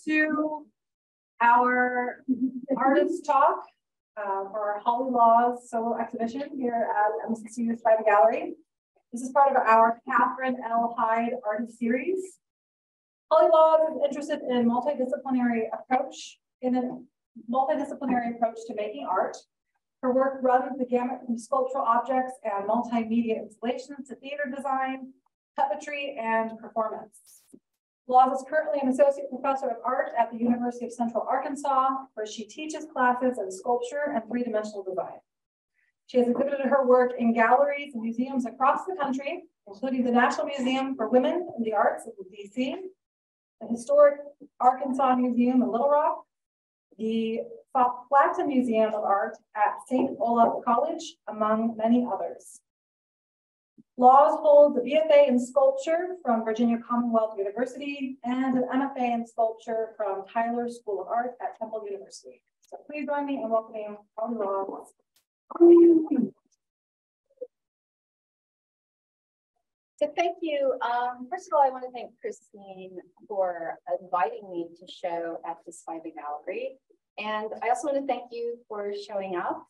To our artist talk for Holly Law's solo exhibition here at MCCU Spivey Gallery. This is part of our Catherine L. Hyde Artist Series. Holly Law is interested in a multidisciplinary approach to making art. Her work runs the gamut from sculptural objects and multimedia installations to theater design, puppetry, and performance. Laws is currently an associate professor of art at the University of Central Arkansas, where she teaches classes in sculpture and three-dimensional design. She has exhibited her work in galleries and museums across the country, including the National Museum for Women in the Arts in DC, the Historic Arkansas Museum in Little Rock, the Flatten Museum of Art at St. Olaf College, among many others. Laws holds a BFA in sculpture from Virginia Commonwealth University and an MFA in sculpture from Tyler School of Art at Temple University. So please join me in welcoming Holly Laws. So thank you. First of all, I want to thank Christine for inviting me to show at the Spivey Gallery. And I also want to thank you for showing up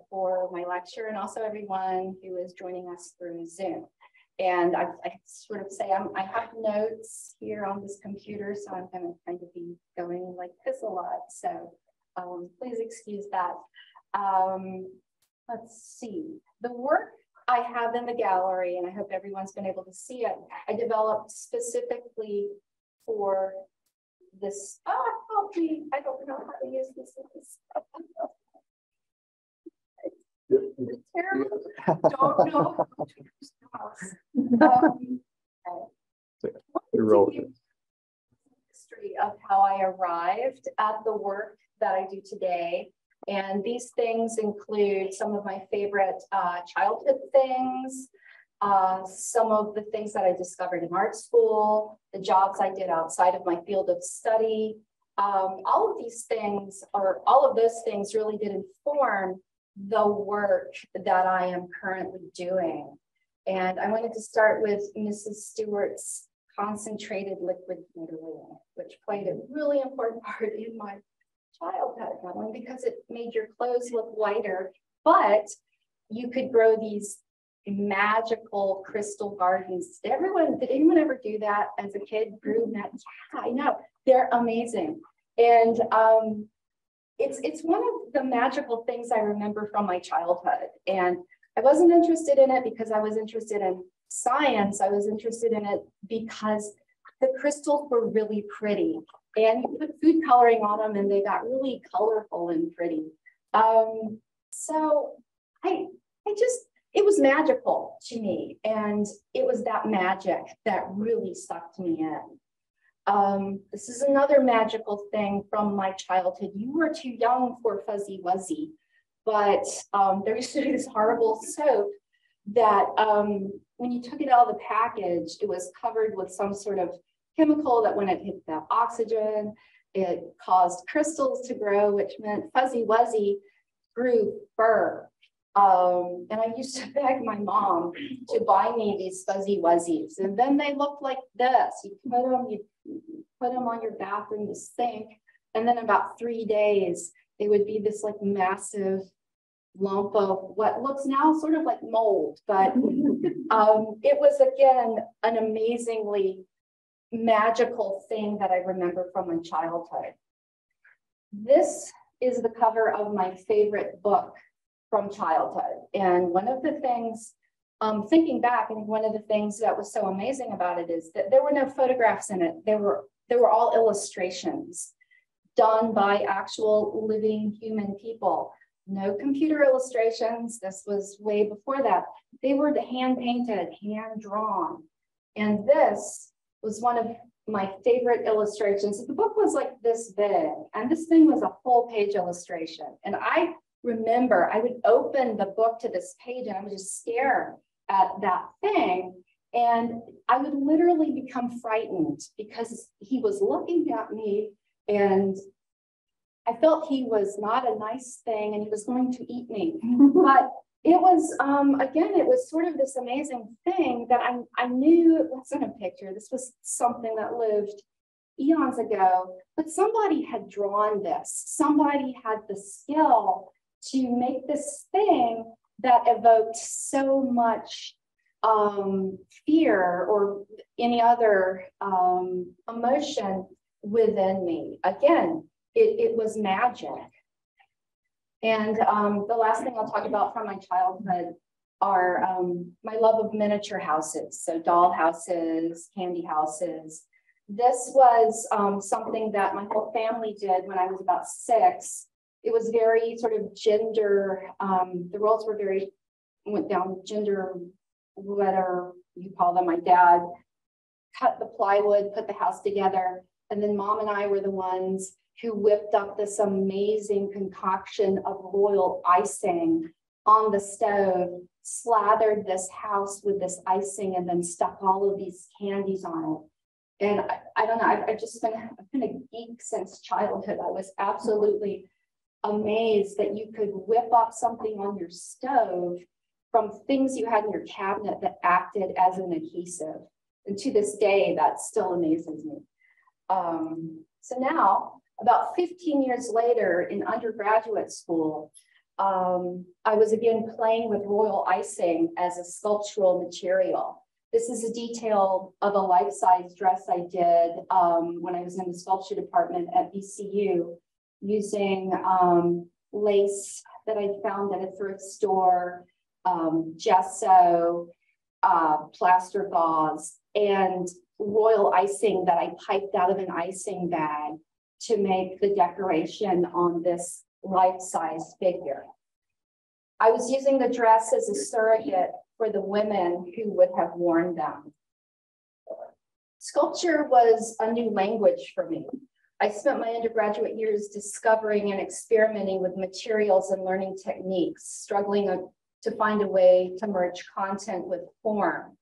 for my lecture, and also everyone who is joining us through Zoom. And I sort of say I have notes here on this computer, so I'm going to kind of be going like this a lot. So please excuse that. Let's see. The work I have in the gallery, and I hope everyone's been able to see it, I developed specifically for this. Help me. I don't know how to use this. Terrible. Don't know how to use the mouse. History of how I arrived at the work that I do today. And these things include some of my favorite childhood things, some of the things that I discovered in art school, the jobs I did outside of my field of study. All of these things, or all of those things, really did inform the work that I am currently doing. And I wanted to start with Mrs. Stewart's concentrated liquid glittering, which played a really important part in my childhood, not only because it made your clothes look whiter, but you could grow these magical crystal gardens. Did anyone ever do that as a kid? Grew that? Yeah, I know. They're amazing. And it's one of the magical things I remember from my childhood. And I wasn't interested in it because I was interested in science. I was interested in it because the crystals were really pretty. And you put food coloring on them and they got really colorful and pretty. So it was magical to me. And it was that magic that really sucked me in. This is another magical thing from my childhood. You were too young for Fuzzy Wuzzy, but there used to be this horrible soap that when you took it out of the package, it was covered with some sort of chemical that when it hit the oxygen, it caused crystals to grow, which meant Fuzzy Wuzzy grew fur. And I used to beg my mom to buy me these Fuzzy Wuzzies. And then they looked like this. You put them on your bathroom sink. And then about 3 days, they would be this like massive lump of what looks now sort of like mold. But it was, again, an amazingly magical thing that I remember from my childhood. This is the cover of my favorite book from childhood. And one of the things, thinking back, and one of the things that was so amazing about it is that there were no photographs in it. They were all illustrations done by actual living human people. No computer illustrations. This was way before that. They were hand painted, hand drawn. And this was one of my favorite illustrations. The book was like this big, and this thing was a full page illustration. And I remember I would open the book to this page and I would just stare at that thing. And I would literally become frightened because he was looking at me and I felt he was not a nice thing and he was going to eat me. But it was, again, it was sort of this amazing thing that I knew it wasn't a picture. This was something that lived eons ago, but somebody had drawn this. Somebody had the skill to make this thing that evoked so much fear or any other emotion within me. Again, it was magic. And the last thing I'll talk about from my childhood are my love of miniature houses. So doll houses, candy houses. This was something that my whole family did when I was about 6. It was very sort of gender, the roles were very, went down gender, whatever you call them. My dad cut the plywood, put the house together, and then mom and I were the ones who whipped up this amazing concoction of royal icing on the stove, slathered this house with this icing, and then stuck all of these candies on it. And I don't know, I've been a geek since childhood. I was absolutely amazed that you could whip up something on your stove from things you had in your cabinet that acted as an adhesive. And to this day, that still amazes me. So now, about 15 years later in undergraduate school, I was again playing with royal icing as a sculptural material. This is a detail of a life-size dress I did when I was in the sculpture department at VCU, using lace that I found at a thrift store, gesso, plaster gauze, and royal icing that I piped out of an icing bag to make the decoration on this life-size figure. I was using the dress as a surrogate for the women who would have worn them. Sculpture was a new language for me. I spent my undergraduate years discovering and experimenting with materials and learning techniques, struggling to find a way to merge content with form.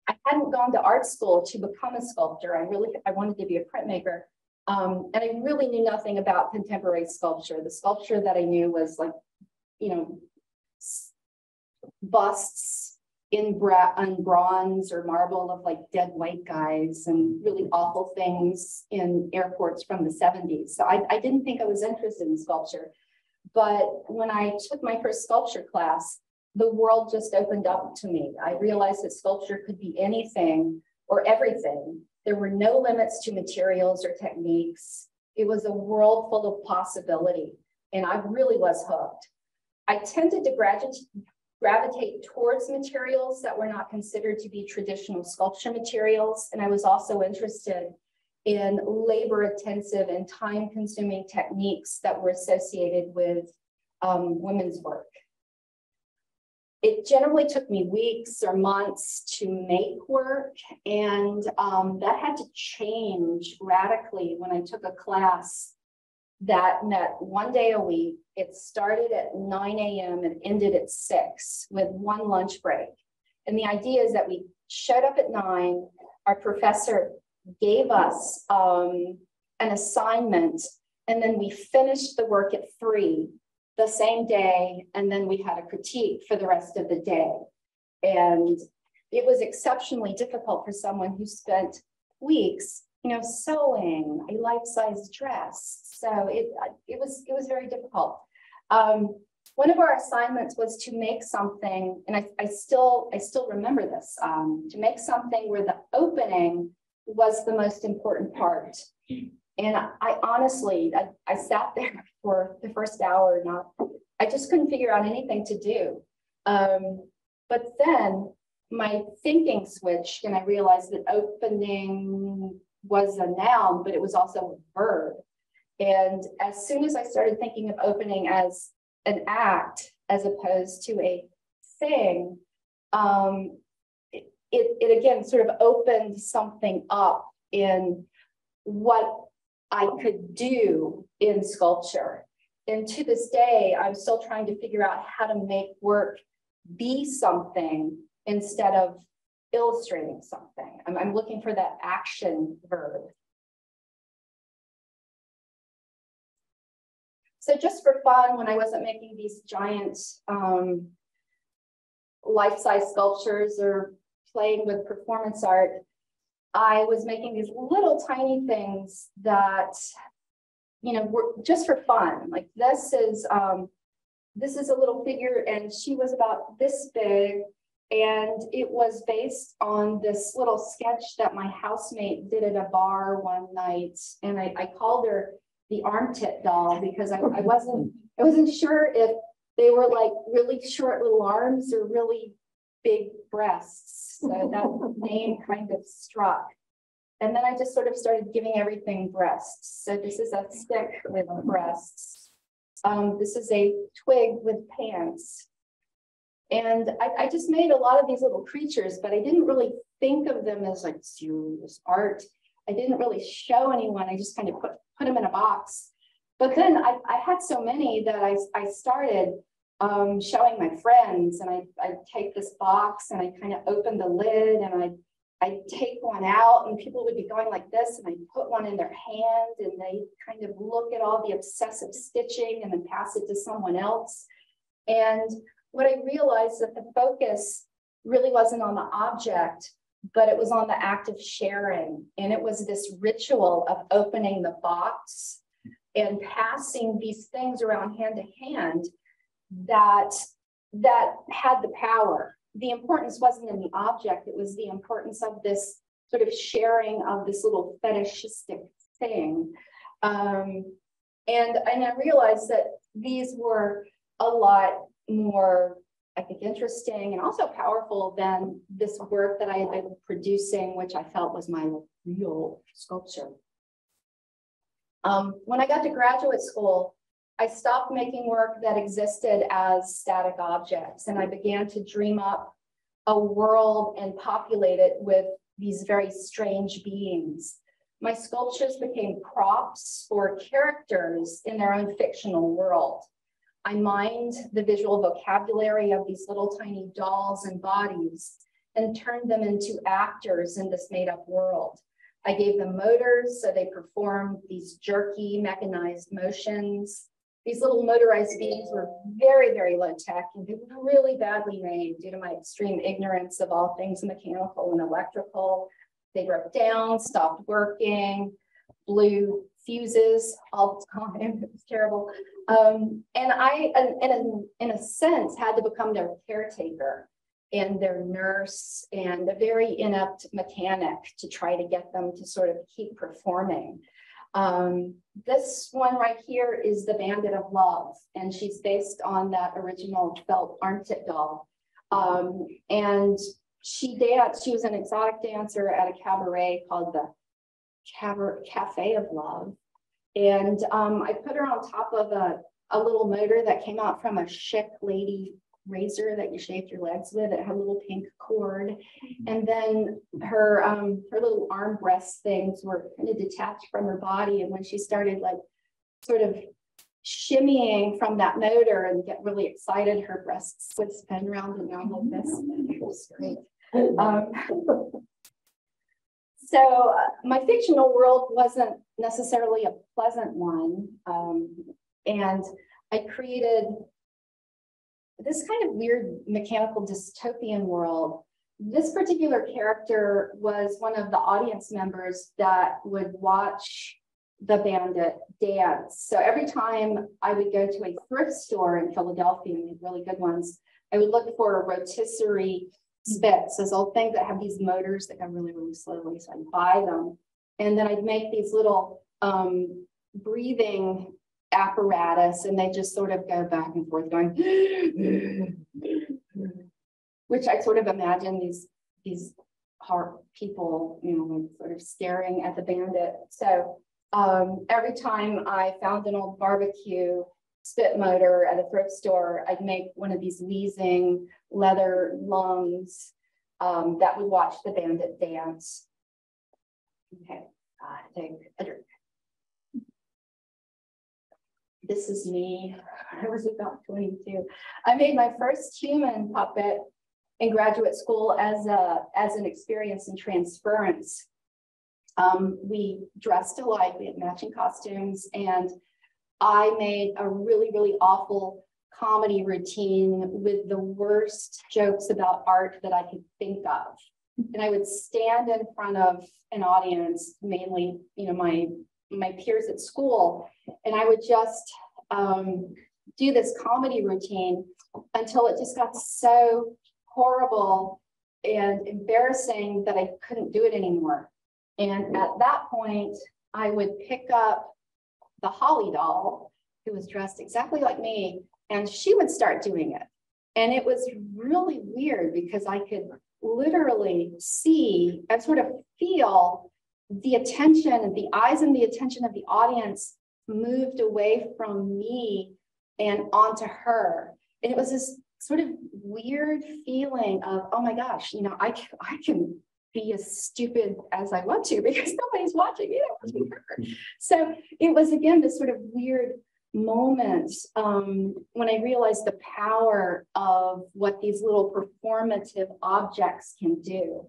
I hadn't gone to art school to become a sculptor. I wanted to be a printmaker. And I really knew nothing about contemporary sculpture. The sculpture that I knew was like, you know, busts in bronze or marble of like dead white guys and really awful things in airports from the 70s. So I didn't think I was interested in sculpture. But when I took my first sculpture class, the world just opened up to me. I realized that sculpture could be anything or everything. There were no limits to materials or techniques. It was a world full of possibility, and I really was hooked. I tended to gravitate towards materials that were not considered to be traditional sculpture materials, and I was also interested in labor-intensive and time-consuming techniques that were associated with women's work. It generally took me weeks or months to make work, and that had to change radically when I took a class that met one day a week. It started at 9 a.m. and ended at 6 with one lunch break. And the idea is that we showed up at 9, our professor gave us an assignment, and then we finished the work at 3 the same day, and then we had a critique for the rest of the day. And it was exceptionally difficult for someone who spent weeks, you know, sewing a life-size dress. So it was very difficult. One of our assignments was to make something, and I still remember this, to make something where the opening was the most important part. And I honestly, I sat there for the first hour, I just couldn't figure out anything to do. But then my thinking switched and I realized that opening was a noun, but it was also a verb. And as soon as I started thinking of opening as an act, as opposed to a thing, it again sort of opened something up in what I could do in sculpture. And to this day, I'm still trying to figure out how to make work be something instead of illustrating something. I'm looking for that action verb. So just for fun, when I wasn't making these giant life-size sculptures or playing with performance art, I was making these little tiny things that, you know, were just for fun. Like this is a little figure, and she was about this big, and it was based on this little sketch that my housemate did at a bar one night, and I called her the armpit doll because I wasn't sure if they were like really short little arms or really big breasts. So that name kind of struck. And then I just sort of started giving everything breasts. So this is a stick with breasts. This is a twig with pants. And I just made a lot of these little creatures, but I didn't really think of them as like serious art. I didn't really show anyone. I just kind of put them in a box. But then I had so many that I started showing my friends, and I'd take this box and I kind of open the lid and I'd take one out, and people would be going like this, and I'd put one in their hand and they kind of look at all the obsessive stitching and then pass it to someone else. And what I realized that the focus really wasn't on the object, but it was on the act of sharing. And it was this ritual of opening the box and passing these things around hand to hand that had the power. The importance wasn't in the object, it was the importance of this sort of sharing of this little fetishistic thing. And I realized that these were a lot more, I think, interesting and also powerful than this work that I had been producing, which I felt was my real sculpture. When I got to graduate school, I stopped making work that existed as static objects, and I began to dream up a world and populate it with these very strange beings. My sculptures became props for characters in their own fictional world. I mined the visual vocabulary of these little tiny dolls and bodies and turned them into actors in this made-up world. I gave them motors, so they performed these jerky, mechanized motions. These little motorized beings were very, very low tech, and they were really badly made due to my extreme ignorance of all things mechanical and electrical. They broke down, stopped working, blew fuses all the time. It was terrible. And I, in a sense, had to become their caretaker and their nurse and a very inept mechanic to try to get them to sort of keep performing. This one right here is the Bandit of Love, and she's based on that original felt armpit doll. And she danced, she was an exotic dancer at a cabaret called the Cafe of Love. And I put her on top of a little motor that came out from a chic lady razor that you shaved your legs with. It had a little pink cord. And then her little arm breast things were kind of detached from her body. And when she started like sort of shimmying from that motor and get really excited, her breasts would spin round and round like this. It was great. So my fictional world wasn't necessarily a pleasant one. And I created this kind of weird mechanical dystopian world. This particular character was one of the audience members that would watch the bandit dance. So every time I would go to a thrift store in Philadelphia, and really good ones, I would look for a rotisserie spits, those old things that have these motors that go really, really slowly. So I'd buy them. And then I'd make these little breathing apparatus, and they just sort of go back and forth going, which I sort of imagine these heart people, you know, sort of staring at the bandit. So every time I found an old barbecue spit motor at a thrift store, I'd make one of these wheezing leather lungs that would watch the bandit dance. Okay, take a drink. This is me. I was about 22. I made my first human puppet in graduate school as an experience in transference. We dressed alike, we had matching costumes, and I made a really, really awful comedy routine with the worst jokes about art that I could think of. And I would stand in front of an audience, mainly, you know, my peers at school, and I would just do this comedy routine until it just got so horrible and embarrassing that I couldn't do it anymore. And at that point, I would pick up the Holly doll, who was dressed exactly like me, and she would start doing it. And it was really weird because I could literally see and sort of feel the attention and the eyes and the attention of the audience moved away from me and onto her. And it was this sort of weird feeling of, oh my gosh, you know, I can be as stupid as I want to because nobody's watching me, they're watching her. So it was, again, this sort of weird moment when I realized the power of what these little performative objects can do.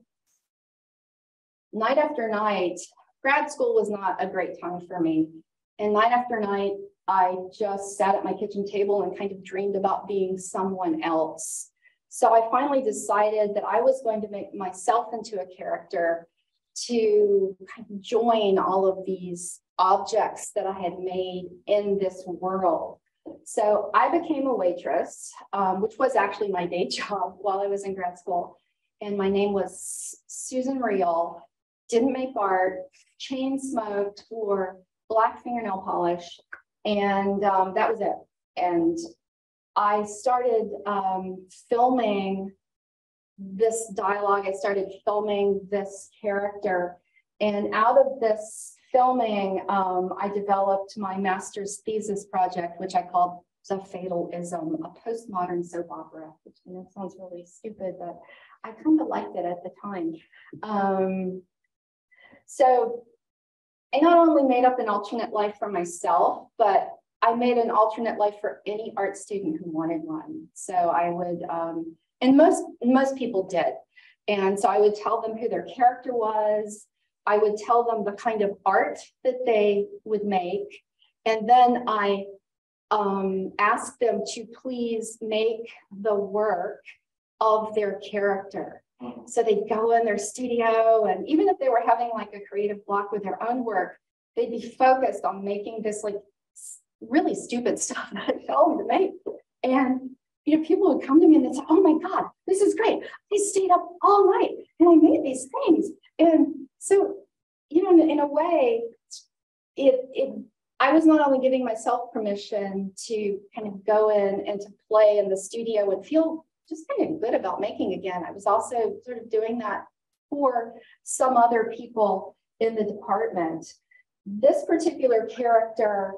Night after night, grad school was not a great time for me. And night after night, I just sat at my kitchen table and kind of dreamed about being someone else. So I finally decided that I was going to make myself into a character to kind of join all of these objects that I had made in this world. So I became a waitress, which was actually my day job while I was in grad school. And my name was Susan Reel, didn't make art, chain smoked, wore black fingernail polish, and that was it. And I started filming this dialogue. I started filming this character. And out of this filming, I developed my master's thesis project, which I called The Fatalism, a postmodern soap opera, which, you know, sounds really stupid, but I kind of liked it at the time. So I not only made up an alternate life for myself, but I made an alternate life for any art student who wanted one. So I would, and most people did. And so I would tell them who their character was. I would tell them the kind of art that they would make. And then I asked them to please make the work of their character. So they'd go in their studio, and even if they were having like a creative block with their own work, they'd be focused on making this like really stupid stuff that I tell them to make. And, you know, people would come to me and they'd say, oh my God, this is great. I stayed up all night and I made these things. And so, you know, in a way, I was not only giving myself permission to kind of go in and to play in the studio and feel just kind of good about making again. I was also sort of doing that for this particular character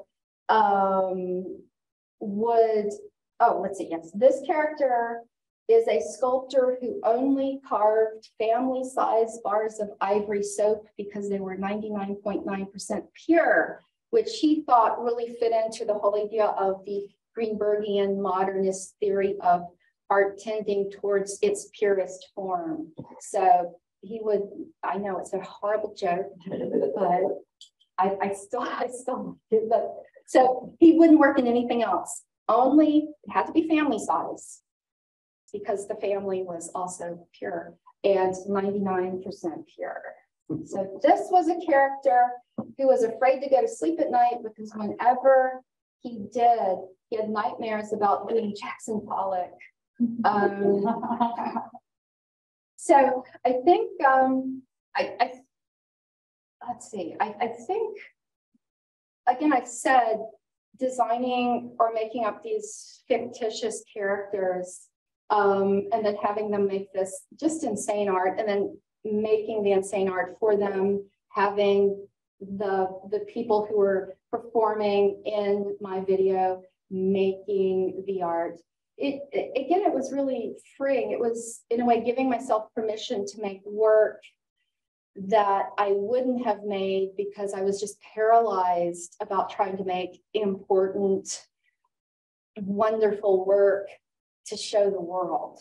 this character is a sculptor who only carved family-sized bars of ivory soap because they were 99.9% pure, which he thought really fit into the whole idea of the Greenbergian modernist theory of art tending towards its purest form. So he would, I know it's a horrible joke, but I still do that. So he wouldn't work in anything else. Only it had to be family size because the family was also pure and 99% pure. So this was a character who was afraid to go to sleep at night because whenever he did, he had nightmares about being Jackson Pollock. So I think let's see. I think, again, I said designing or making up these fictitious characters and then having them make this just insane art and then making the insane art for them, having the people who were performing in my video making the art. Again, it was really freeing. It was, in a way, giving myself permission to make work that I wouldn't have made because I was just paralyzed about trying to make important, wonderful work to show the world.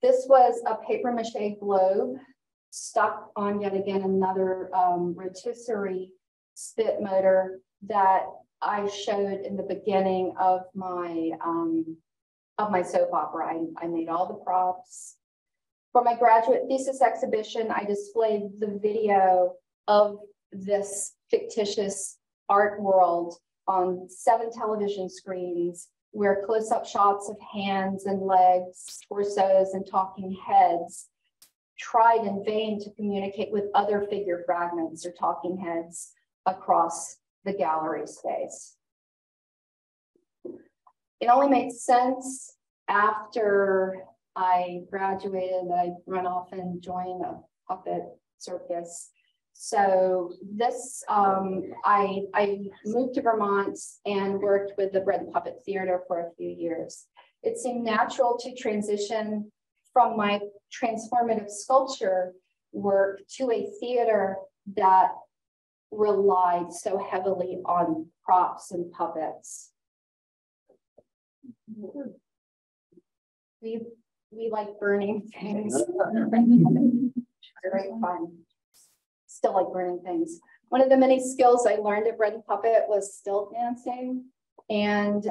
This was a papier-mâché globe stuck on yet again another rotisserie spit motor that I showed in the beginning of my soap opera. I made all the props. For my graduate thesis exhibition, I displayed the video of this fictitious art world on 7 television screens, where close-up shots of hands and legs, torsos, and talking heads tried in vain to communicate with other figure fragments or talking heads across the gallery space. It only made sense after I graduated that I run off and join a puppet circus. So this, I moved to Vermont and worked with the Bread and Puppet Theater for a few years. It seemed natural to transition from my transformative sculpture work to a theater that relied so heavily on props and puppets. We like burning things. Very fun. Still like burning things. One of the many skills I learned at Bread and Puppet was stilt dancing. And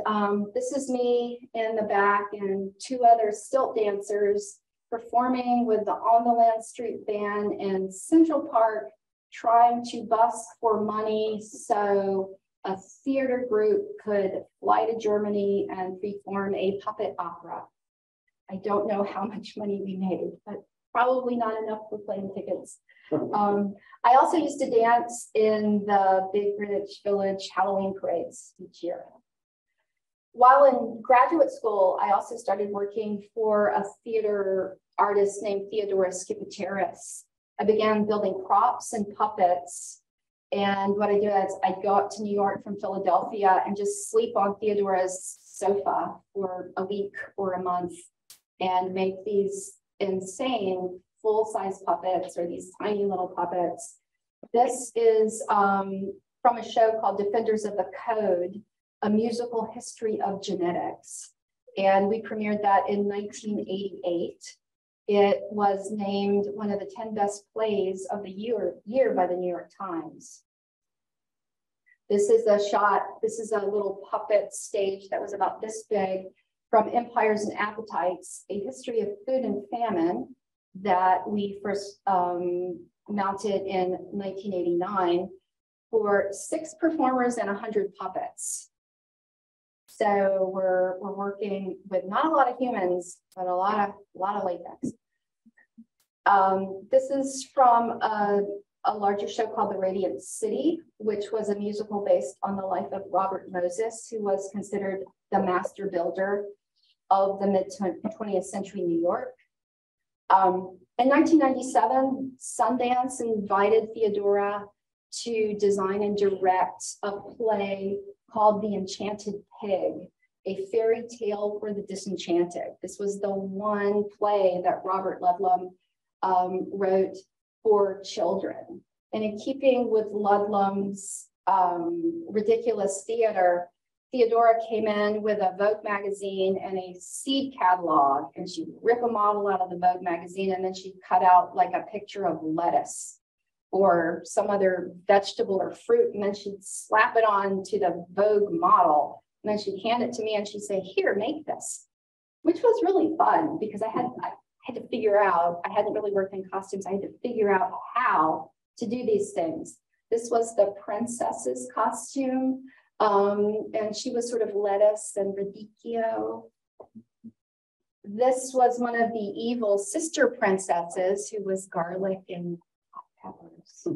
this is me in the back and 2 other stilt dancers performing with the On the Land Street Band in Central Park, trying to busk for money so a theater group could fly to Germany and perform a puppet opera. I don't know how much money we made, but probably not enough for plane tickets. I also used to dance in the Big Greenwich Village Halloween parades each year. While in graduate school, I also started working for a theater artist named Theodoros Kippateris. I began building props and puppets. And what I do is I'd go up to New York from Philadelphia and just sleep on Theodoros' sofa for a week or a month and make these insane full-size puppets or these tiny little puppets. This is from a show called Defenders of the Code, a musical history of genetics. And we premiered that in 1988. It was named one of the 10 best plays of the year by the New York Times. This is a shot, this is a little puppet stage that was about this big from Empires and Appetites, a history of food and famine that we first mounted in 1989 for 6 performers and 100 puppets. So we're working with not a lot of humans, but a lot of latex. This is from a larger show called The Radiant City, which was a musical based on the life of Robert Moses, who was considered the master builder of the mid-20th century New York. In 1997, Sundance invited Theodora to design and direct a play called The Enchanted Pig, a fairy tale for the disenchanted. This was the one play that Robert Ludlum wrote for children. And in keeping with Ludlum's ridiculous theater, Theodora came in with a Vogue magazine and a seed catalog, and she'd rip a model out of the Vogue magazine, and then she'd cut out like a picture of lettuce or some other vegetable or fruit, and then she'd slap it on to the Vogue model, and then she'd hand it to me and she'd say, "Here, make this," which was really fun because I had to figure out, I hadn't really worked in costumes, I had to figure out how to do these things. This was the princess's costume, and she was sort of lettuce and radicchio. This was one of the evil sister princesses who was garlic and peppers.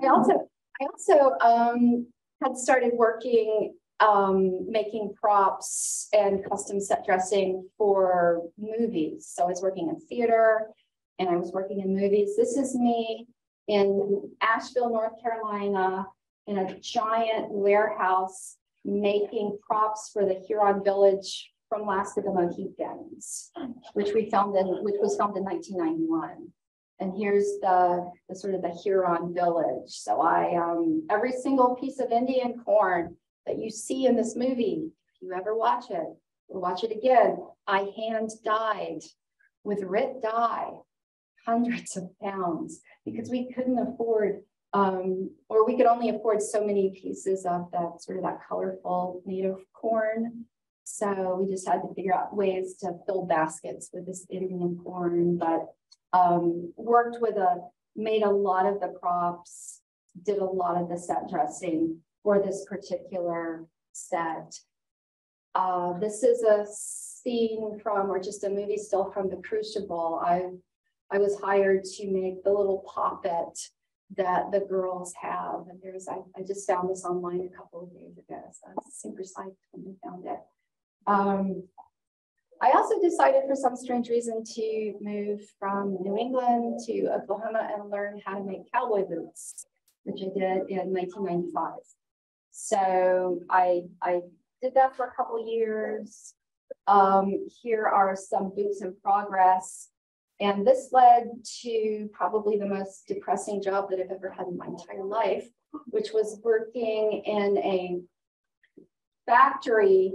I also had started working making props and custom set dressing for movies. So I was working in theater and I was working in movies. This is me in Asheville, North Carolina, in a giant warehouse making props for the Huron Village from Last of the Mohicans, which was filmed in 1991. And here's the sort of the Huron Village. So every single piece of Indian corn that you see in this movie, if you ever watch it or watch it again, I hand dyed with Rit dye, hundreds of pounds, because we couldn't afford or we could only afford so many pieces of that sort of that colorful native corn. So we just had to figure out ways to fill baskets with this Indian corn, but made a lot of the props, did a lot of the set dressing for this particular set. This is a scene from, or just a movie still from the Crucible. I was hired to make the little poppet that the girls have. And I just found this online a couple of days ago. So I was super psyched when I found it. I also decided for some strange reason to move from New England to Oklahoma and learn how to make cowboy boots, which I did in 1995. So I did that for a couple of years. Here are some boots in progress. And this led to probably the most depressing job that I've ever had in my entire life, which was working in a factory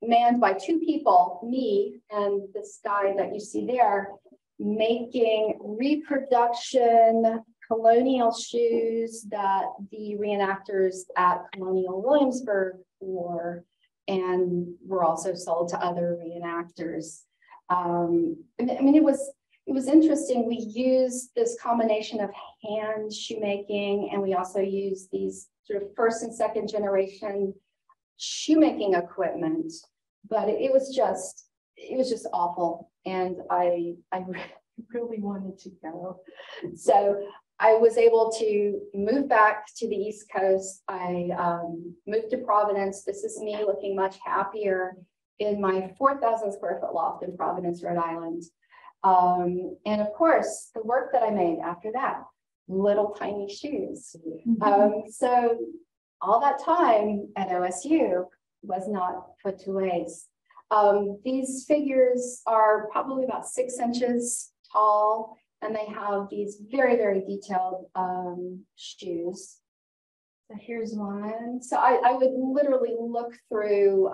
manned by two people, me and this guy that you see there, making reproduction colonial shoes that the reenactors at Colonial Williamsburg wore and were also sold to other reenactors. I mean, it was interesting. We used this combination of hand shoemaking, and we also used these sort of first and second generation shoemaking equipment, but it was just awful. And I really wanted to go. So I was able to move back to the East Coast. I moved to Providence. This is me looking much happier in my 4,000 square foot loft in Providence, Rhode Island. And of course, the work that I made after that, little tiny shoes. So all that time at OSU was not put to waste. These figures are probably about 6 inches tall, and they have these very, very detailed shoes. So here's one. So I would literally look through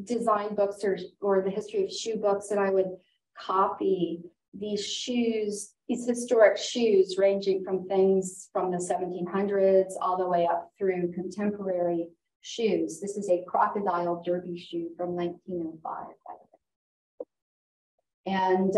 design books or the history of shoe books, and I would copy these shoes, these historic shoes ranging from things from the 1700s all the way up through contemporary shoes. This is a crocodile derby shoe from 1905. And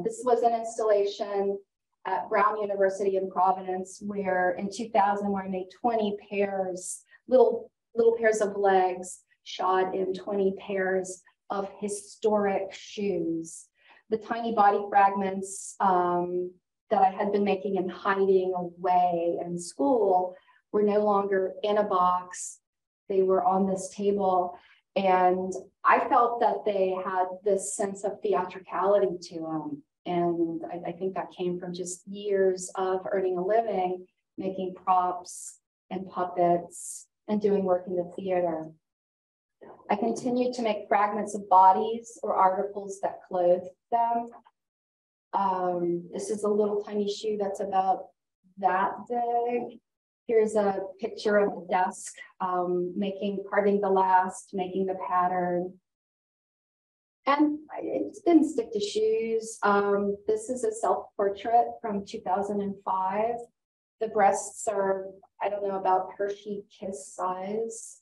this was an installation at Brown University in Providence, where in 2000, where I made 20 pairs, little pairs of legs shod in 20 pairs of historic shoes. The tiny body fragments that I had been making and hiding away in school were no longer in a box. They were on this table. And I felt that they had this sense of theatricality to them. And I think that came from just years of earning a living, making props and puppets and doing work in the theater. I continued to make fragments of bodies or articles that clothed them. This is a little tiny shoe that's about that big. Here's a picture of the desk, parting the last, making the pattern. And it didn't stick to shoes. This is a self-portrait from 2005. The breasts are, I don't know, about Hershey Kiss size.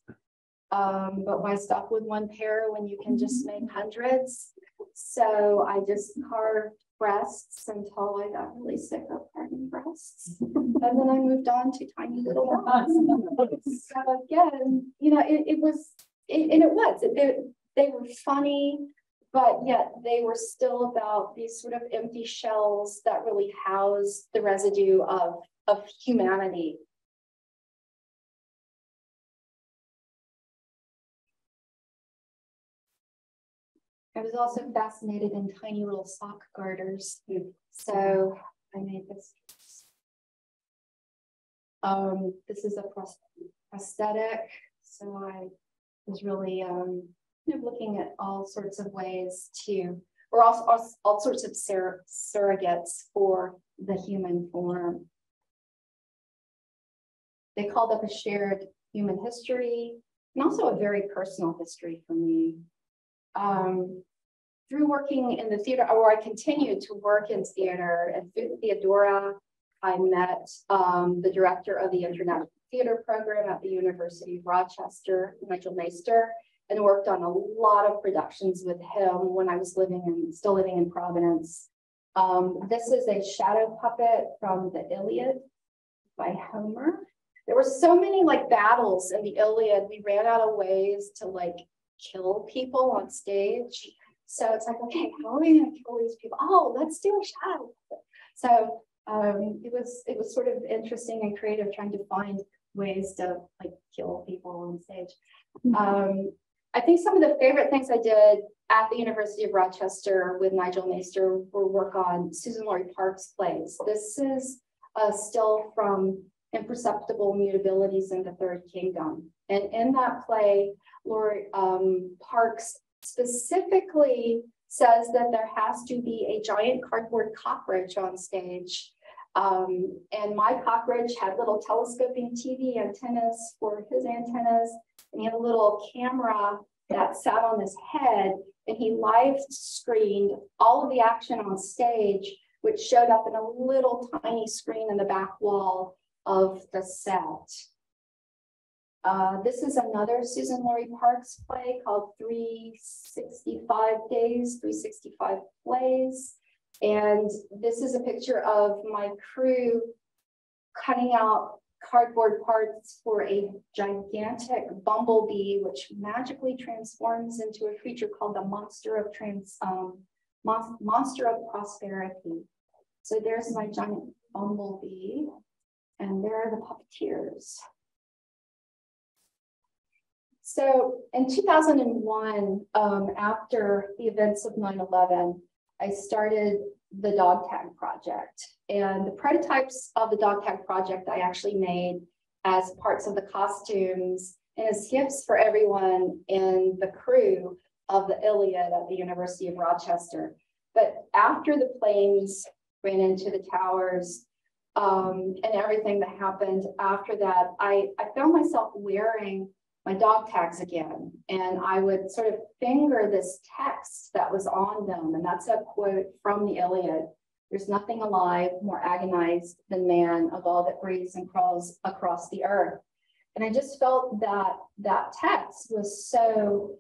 But why stop with one pair when you can just make hundreds? So I just carved breasts until I got really sick of carving breasts. And then I moved on to tiny little breasts. So again, you know, they were funny, but yet they were still about these sort of empty shells that really house the residue of humanity. I was also fascinated in tiny little sock garters. So I made this. This is a prosthetic. So I was really looking at all sorts of ways or all sorts of surrogates for the human form. They called up a shared human history and also a very personal history for me. through working in the theater, or I continued to work in theater, and through Theodora, I met the director of the International Theater Program at the University of Rochester, Nigel Meister, and worked on a lot of productions with him when I was still living in Providence. This is a shadow puppet from the Iliad by Homer. There were so many like battles in the Iliad, we ran out of ways to like kill people on stage. So it's like, okay, how are we gonna kill these people? Oh, let's do a shadow puppet. So it was sort of interesting and creative trying to find ways to like kill people on stage. I think some of the favorite things I did at the University of Rochester with Nigel Meister were work on Susan Laurie Parks' plays. This is still from Imperceptible Mutabilities in the Third Kingdom. And in that play, Laurie Parks specifically says that there has to be a giant cardboard cockroach on stage. And my cockroach had little telescoping TV antennas for his antennas, and he had a little camera that sat on his head, and he live screened all of the action on stage, which showed up in a little tiny screen in the back wall of the set. This is another Susan Laurie Parks play called 365 Days, 365 Plays. And this is a picture of my crew cutting out cardboard parts for a gigantic bumblebee, which magically transforms into a creature called the Monster of Prosperity. So there's my giant bumblebee, and there are the puppeteers. So in 2001, after the events of 9/11, I started the dog tag project, and the prototypes of the dog tag project I actually made as parts of the costumes and as gifts for everyone in the crew of the Iliad at the University of Rochester. But after the planes ran into the towers and everything that happened after that, I found myself wearing my dog tags again, and I would sort of finger this text that was on them, and that's a quote from the Iliad. There's nothing alive more agonized than man of all that breathes and crawls across the earth. And I just felt that that text was so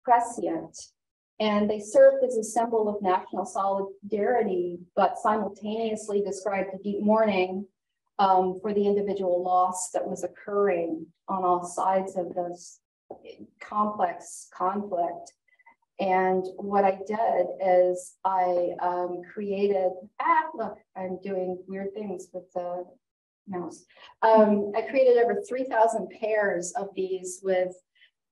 prescient, and they served as a symbol of national solidarity, but simultaneously described the deep mourning for the individual loss that was occurring on all sides of this complex conflict. And what I did is I created, look, I'm doing weird things with the mouse. I created over 3,000 pairs of these with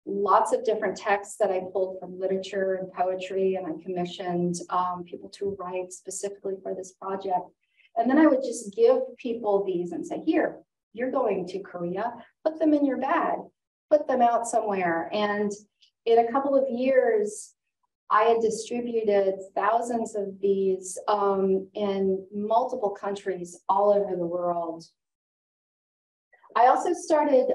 lots of different texts that I pulled from literature and poetry, and I commissioned people to write specifically for this project. And then I would just give people these and say, here, you're going to Korea, put them in your bag, put them out somewhere. And in a couple of years, I had distributed thousands of these in multiple countries all over the world. I also started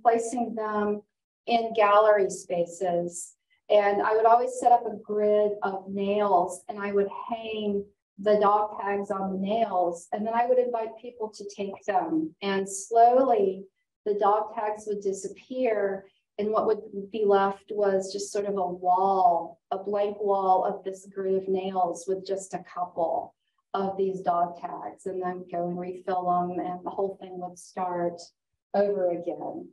placing them in gallery spaces. And I would always set up a grid of nails, and I would hang the dog tags on the nails, and then I would invite people to take them, and slowly the dog tags would disappear, and what would be left was just sort of a wall, a blank wall of this grid of nails with just a couple of these dog tags, and then go and refill them, and the whole thing would start over again.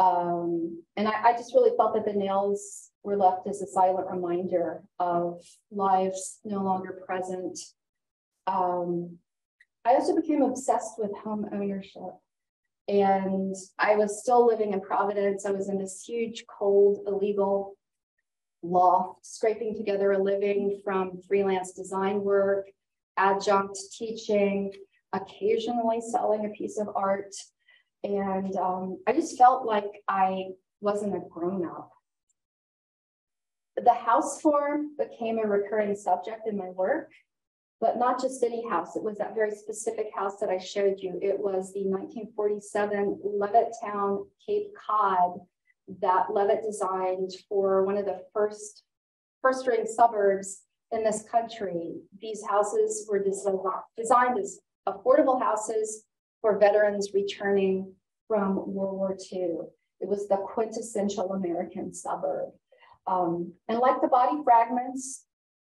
And I just really felt that the nails were left as a silent reminder of lives no longer present. I also became obsessed with home ownership, and I was still living in Providence. I was in this huge, cold, illegal loft, scraping together a living from freelance design work, adjunct teaching, occasionally selling a piece of art. And I just felt like I wasn't a grown-up. The house form became a recurring subject in my work, but not just any house. It was that very specific house that I showed you. It was the 1947 Levittown Cape Cod that Levitt designed for one of the first first-rate suburbs in this country. These houses were designed as affordable houses for veterans returning from World War II. It was the quintessential American suburb. And like the body fragments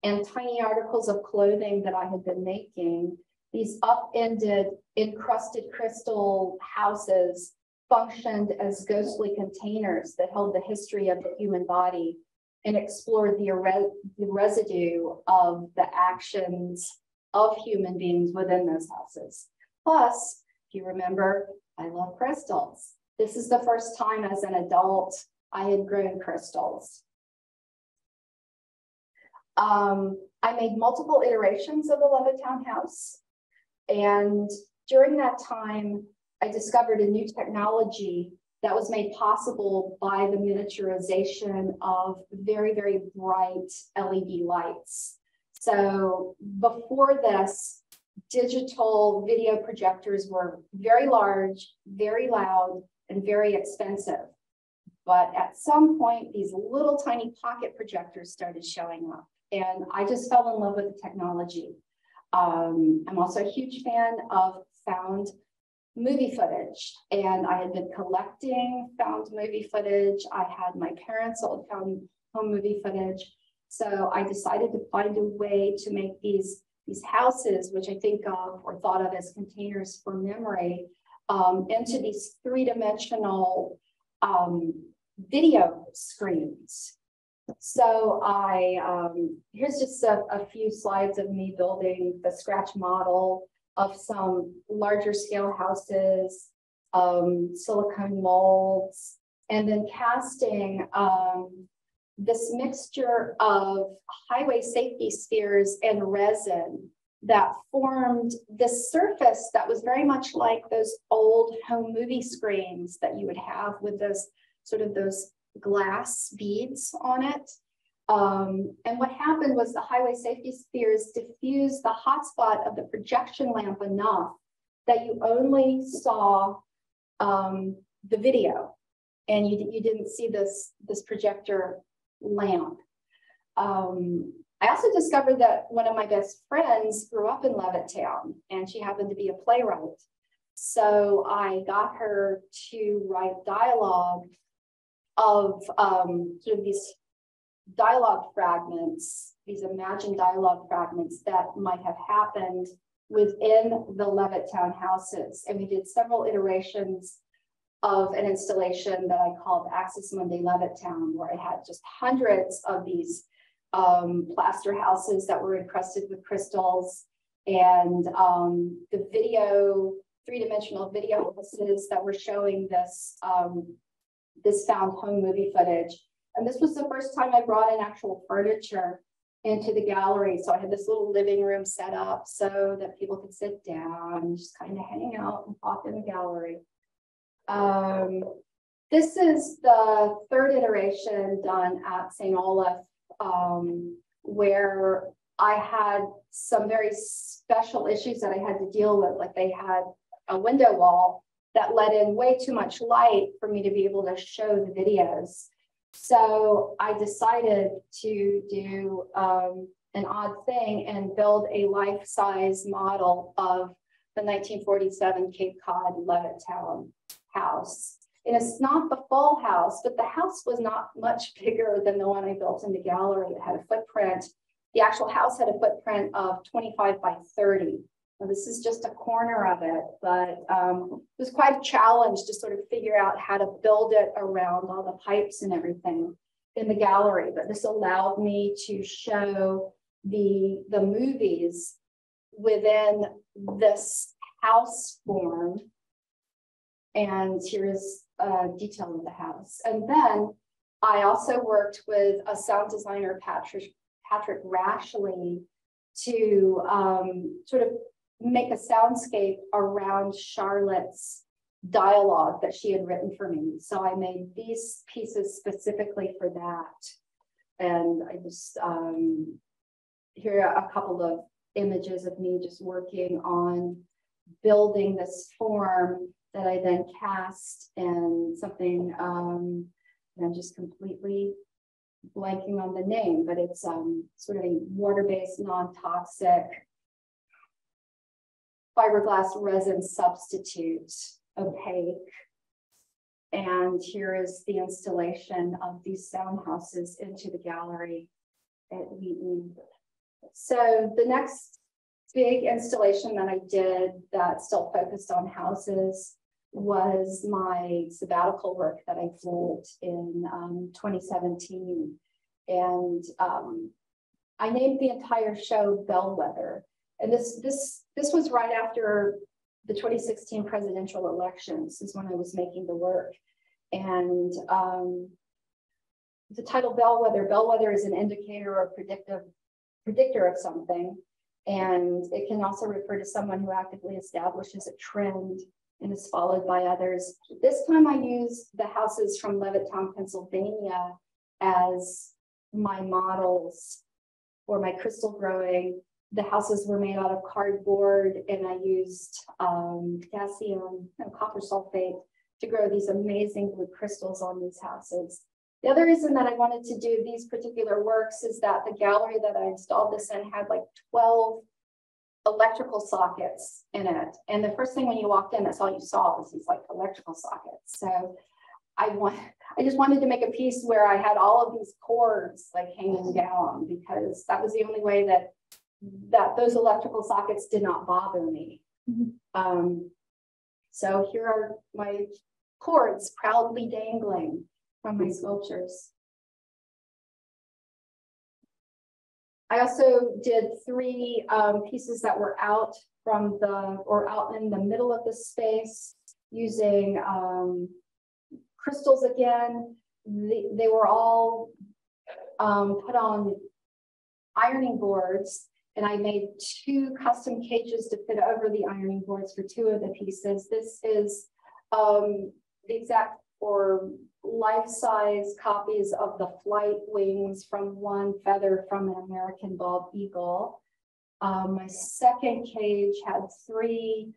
and tiny articles of clothing that I had been making, these upended, encrusted crystal houses functioned as ghostly containers that held the history of the human body and explored the residue of the actions of human beings within those houses. Plus, if you remember, I love crystals. This is the first time as an adult I had grown crystals. I made multiple iterations of the Levittown house. And during that time, I discovered a new technology that was made possible by the miniaturization of very, very bright LED lights. So before this, digital video projectors were very large, very loud, and very expensive. But at some point, these little tiny pocket projectors started showing up, and I just fell in love with the technology. I'm also a huge fan of found movie footage, and I had been collecting found movie footage. I had my parents' old found home movie footage. So I decided to find a way to make these houses, which I think of or thought of as containers for memory, into these three-dimensional video screens. So here's just a few slides of me building the scratch model of some larger scale houses, silicone molds, and then casting this mixture of highway safety spheres and resin that formed this surface that was very much like those old home movie screens that you would have with those glass beads on it. And what happened was the highway safety spheres diffused the hotspot of the projection lamp enough that you only saw the video, and you didn't see this projector lamp. I also discovered that one of my best friends grew up in Levittown, and she happened to be a playwright. So I got her to write dialogue of sort of these dialogue fragments, these imagined dialogue fragments that might have happened within the Levittown houses. And we did several iterations of an installation that I called Axis Mundi Levittown, where I had just hundreds of these plaster houses that were encrusted with crystals, and the video, three-dimensional video houses that were showing this this found home movie footage. And this was the first time I brought in actual furniture into the gallery. So I had this little living room set up so that people could sit down and just kind of hang out and pop in the gallery. This is the third iteration done at St. Olaf, where I had some very special issues that I had to deal with. Like, they had a window wall that let in way too much light for me to be able to show the videos. So I decided to do an odd thing and build a life-size model of the 1947 Cape Cod Levittown house. And it's not the full house, but the house was not much bigger than the one I built in the gallery. It had a footprint. The actual house had a footprint of 25 by 30. Now, this is just a corner of it, but it was quite a challenge to sort of figure out how to build it around all the pipes and everything in the gallery. But this allowed me to show the movies within this house form. And here's a detail of the house. And then I also worked with a sound designer, Patrick Rashley, to sort of make a soundscape around Charlotte's dialogue that she had written for me. So I made these pieces specifically for that. And I just, here are a couple of images of me just working on building this form that I then cast in something, and I'm just completely blanking on the name, but it's sort of a water-based, non-toxic fiberglass resin substitute, opaque. And here is the installation of these sound houses into the gallery at Wheaton. So the next big installation that I did that still focused on houses was my sabbatical work that I did in 2017. And I named the entire show Bellwether. And this was right after the 2016 presidential elections, is when I was making the work. And the title Bellwether is an indicator or predictor of something. And it can also refer to someone who actively establishes a trend and is followed by others. This time I used the houses from Levittown, Pennsylvania as my models for my crystal growing. The houses were made out of cardboard, and I used potassium and copper sulfate to grow these amazing blue crystals on these houses. The other reason that I wanted to do these particular works is that the gallery that I installed this in had like 12 electrical sockets in it. And the first thing when you walked in, that's all you saw was these like electrical sockets. So I just wanted to make a piece where I had all of these cords like hanging down, because that was the only way that those electrical sockets did not bother me. Mm-hmm. So here are my cords proudly dangling from my sculptures. I also did 3 pieces that were out out in the middle of the space using crystals again. They were all put on ironing boards, and I made 2 custom cages to fit over the ironing boards for 2 of the pieces. This is the exact or life-size copies of the flight wings from one feather from an American bald eagle. My second cage had 3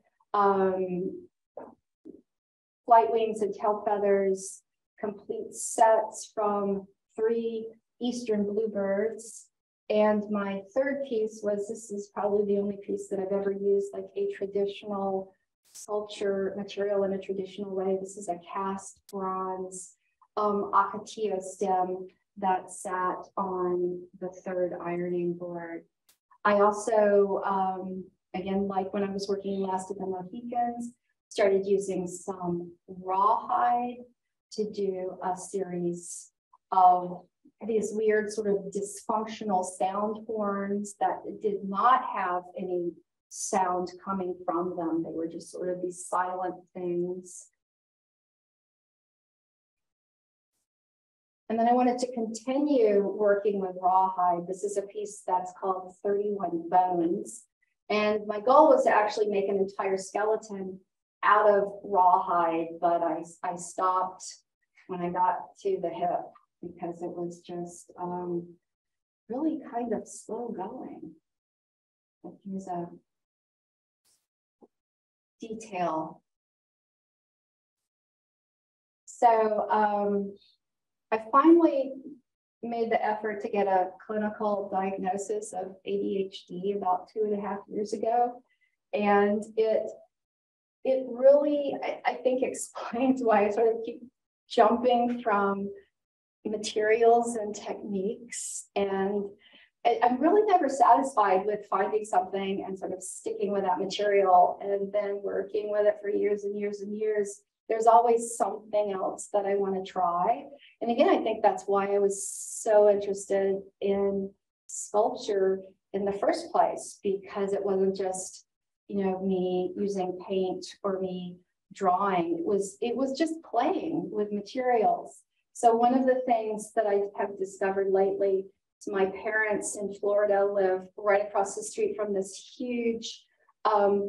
flight wings and tail feathers, complete sets from 3 eastern bluebirds. And my third piece was, this is probably the only piece that I've ever used like a traditional sculpture material in a traditional way. This is a cast bronze acacia stem that sat on the 3rd ironing board. I also, again, like when I was working last at the Mohicans, started using some rawhide to do a series of these weird sort of dysfunctional sound horns that did not have any sound coming from them. They were just sort of these silent things. And then I wanted to continue working with rawhide. This is a piece that's called 31 Bones. And my goal was to actually make an entire skeleton out of rawhide, but I stopped when I got to the hip because it was just really kind of slow going. Like here's a detail. So I finally made the effort to get a clinical diagnosis of ADHD about 2.5 years ago. And it really, I think, explains why I sort of keep jumping from materials and techniques. And I'm really never satisfied with finding something and sort of sticking with that material and then working with it for years and years and years. There's always something else that I want to try. And again, I think that's why I was so interested in sculpture in the first place, because it wasn't just, you know, me using paint or me drawing. It was just playing with materials. So one of the things that I have discovered lately is my parents in Florida live right across the street from this huge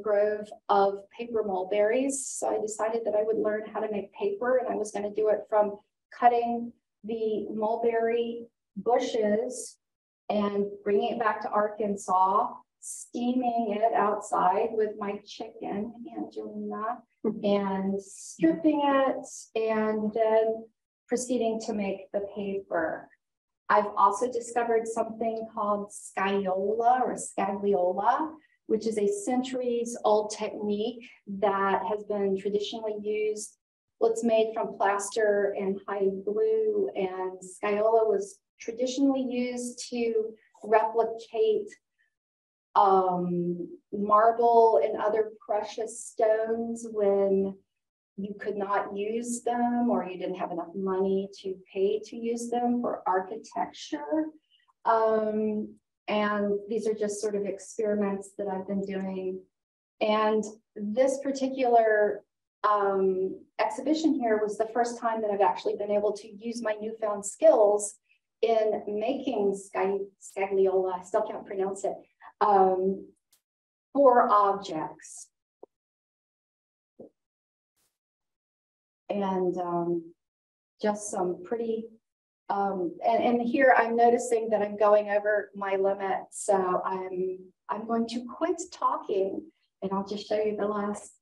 grove of paper mulberries. So I decided that I would learn how to make paper, and I was going to do it from cutting the mulberry bushes and bringing it back to Arkansas, steaming it outside with my chicken, Angelina, and stripping it, and then proceeding to make the paper. I've also discovered something called scagliola or scagliola, which is a centuries-old technique that has been traditionally used. Well, it's made from plaster and high glue, and scagliola was traditionally used to replicate marble and other precious stones when you could not use them or you didn't have enough money to pay to use them for architecture. And these are just sort of experiments that I've been doing. And this particular exhibition here was the first time that I've actually been able to use my newfound skills in making scagliola, I still can't pronounce it, for objects. And just some pretty, and here I'm noticing that I'm going over my limit. So I'm going to quit talking and I'll just show you the last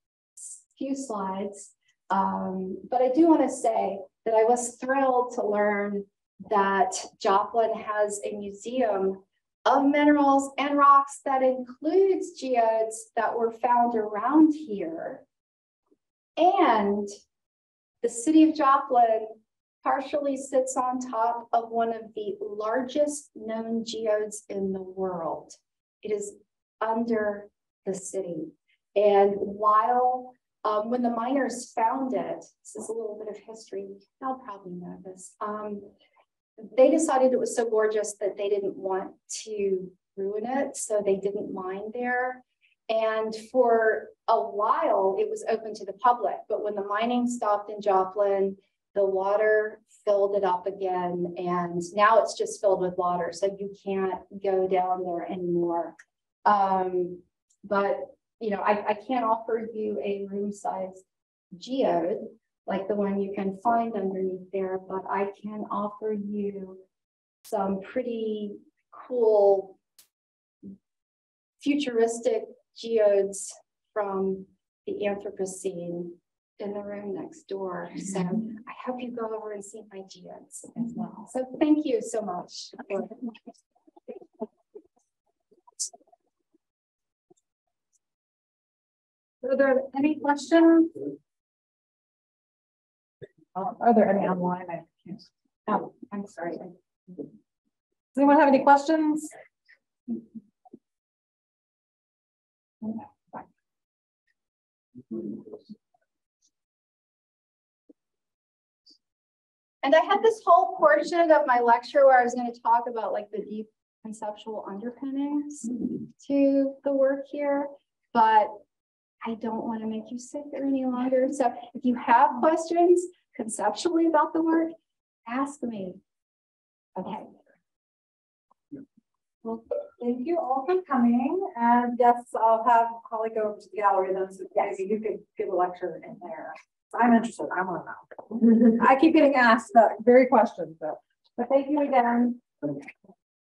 few slides. But I do want to say that I was thrilled to learn that Joplin has a museum of minerals and rocks that includes geodes that were found around here. And the city of Joplin partially sits on top of one of the largest known geodes in the world. It is under the city. And while, when the miners found it, this is a little bit of history, y'all probably know this, they decided it was so gorgeous that they didn't want to ruin it, so they didn't mine there. And for a while, it was open to the public. But when the mining stopped in Joplin, the water filled it up again. And now it's just filled with water. So you can't go down there anymore. But, you know, I can't offer you a room-sized geode like the one you can find underneath there, but I can offer you some pretty cool futuristic geodes from the Anthropocene in the room next door. So I hope you go over and see my geodes as well. So thank you so much. Are there any questions? Are there any online? I can't. Oh, I'm sorry. Does anyone have any questions? And I had this whole portion of my lecture where I was going to talk about like the deep conceptual underpinnings to the work here, but I don't want to make you sit there any longer. So if you have questions conceptually about the work, ask me. Okay. Well, thank you all for coming. And yes, I'll have Holly go over to the gallery then, so maybe you could give a lecture in there. I'm interested. I want to know. I keep getting asked that very question, but thank you again.